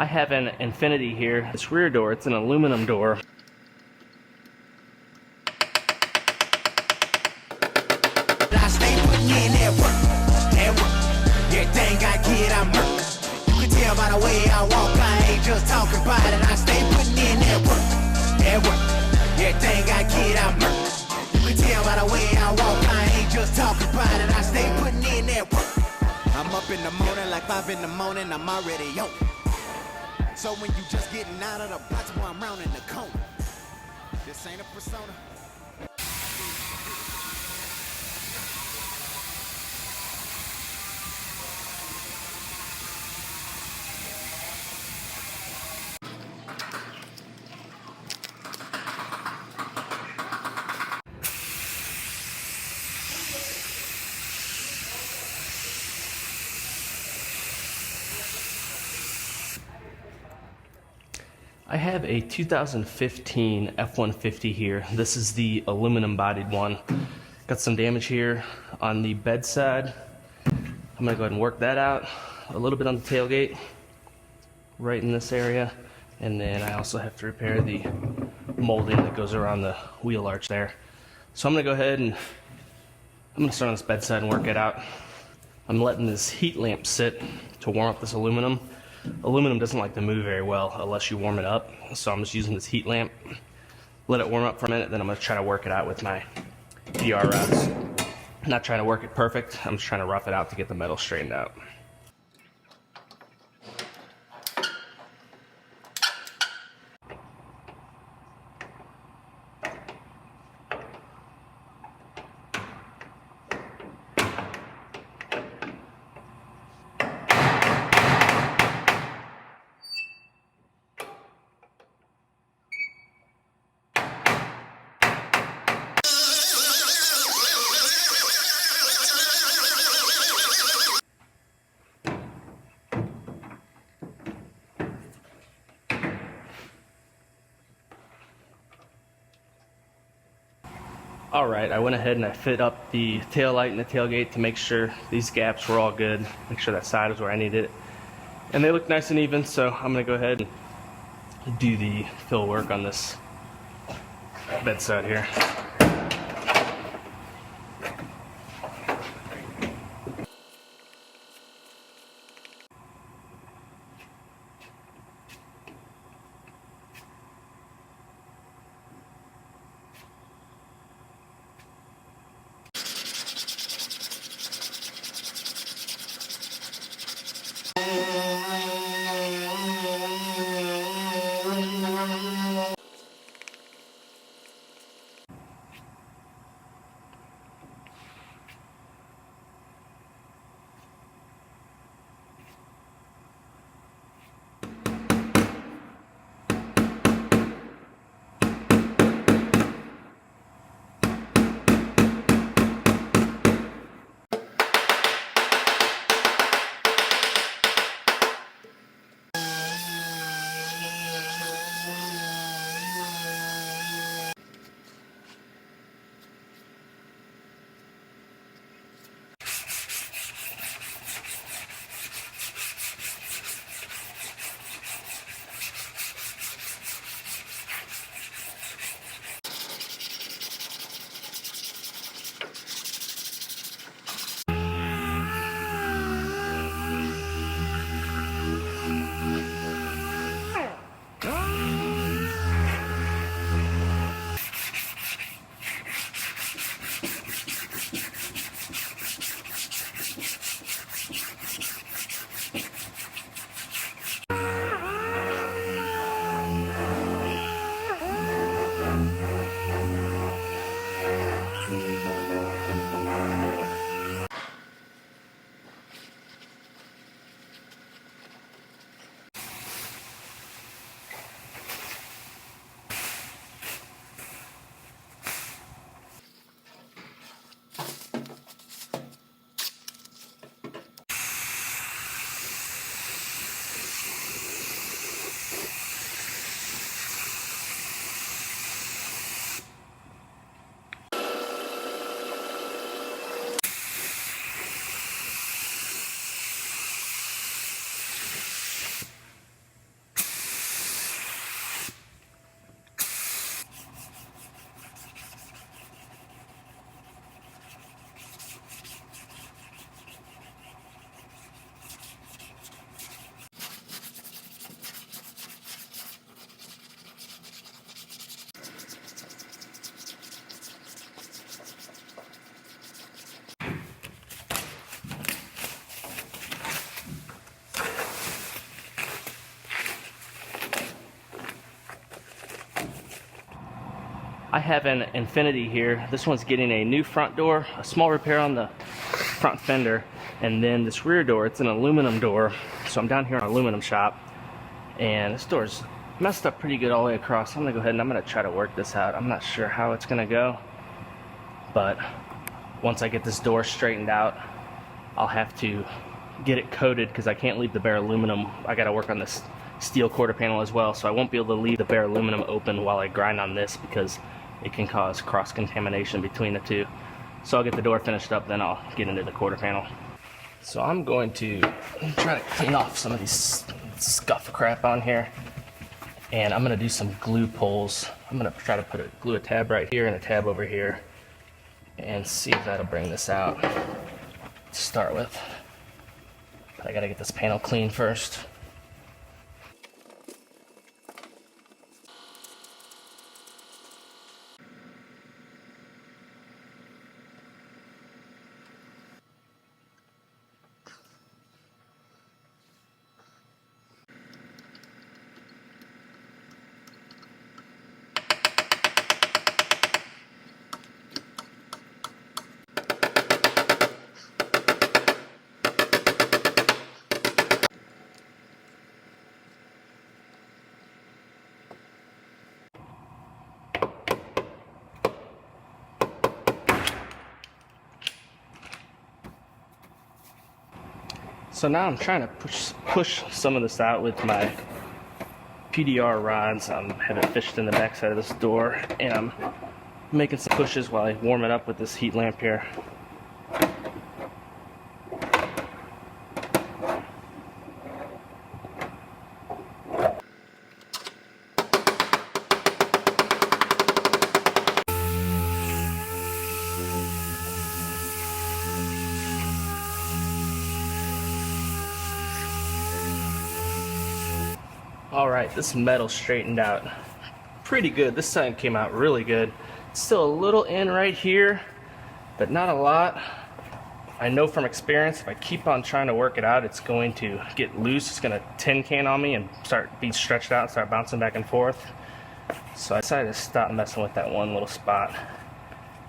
I have an Infinity here. This rear door, it's an aluminum door. I stay putting in that work. Everything I get, I'm murk. You can tell by the way I walk, I ain't just talking about it. I stay putting in that work. Everything I get, I'm murk. You can tell by the way I walk, I ain't just talking about it. I stay putting in that work. I'm up in the morning, like 5 in the morning, I'm already on. So when you just getting out of the box, while I'm rounding the corner, this ain't a persona. I have a 2015 F-150 here. This is the aluminum bodied one. Got some damage here on the bed side. I'm gonna go ahead and work that out. A little bit on the tailgate, right in this area. And then I also have to repair the molding that goes around the wheel arch there. So I'm gonna go ahead and I'm gonna start on this bed side and work it out. I'm letting this heat lamp sit to warm up this aluminum. Aluminum doesn't like to move very well unless you warm it up, so I'm just using this heat lamp. Let it warm up for a minute, then I'm going to try to work it out with my DR rods. I'm not trying to work it perfect, I'm just trying to rough it out to get the metal straightened out. Alright, I went ahead and I fit up the tail light and the tailgate to make sure these gaps were all good, make sure that side was where I needed it. And they look nice and even, so I'm going to go ahead and do the fill work on this bedside here. I have an Infinity here. This one's getting a new front door, a small repair on the front fender, and then this rear door, it's an aluminum door. So I'm down here in our aluminum shop, and this door's messed up pretty good all the way across. I'm gonna go ahead and I'm gonna try to work this out. I'm not sure how it's gonna go, but once I get this door straightened out, I'll have to get it coated because I can't leave the bare aluminum. I gotta work on this steel quarter panel as well, so I won't be able to leave the bare aluminum open while I grind on this because it can cause cross-contamination between the two. So I'll get the door finished up, then I'll get into the quarter panel. So I'm going to try to clean off some of these scuff crap on here, and I'm gonna do some glue pulls. I'm gonna try to glue a tab right here and a tab over here and see if that'll bring this out to start with. But I gotta get this panel clean first. So now I'm trying to push some of this out with my PDR rods. I have it fished in the backside of this door, and I'm making some pushes while I warm it up with this heat lamp here. Alright, this metal straightened out pretty good. This side came out really good. It's still a little in right here, but not a lot. I know from experience, if I keep on trying to work it out, it's going to get loose. It's going to tin can on me and start being stretched out and start bouncing back and forth. So I decided to stop messing with that one little spot.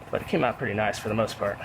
But it came out pretty nice for the most part.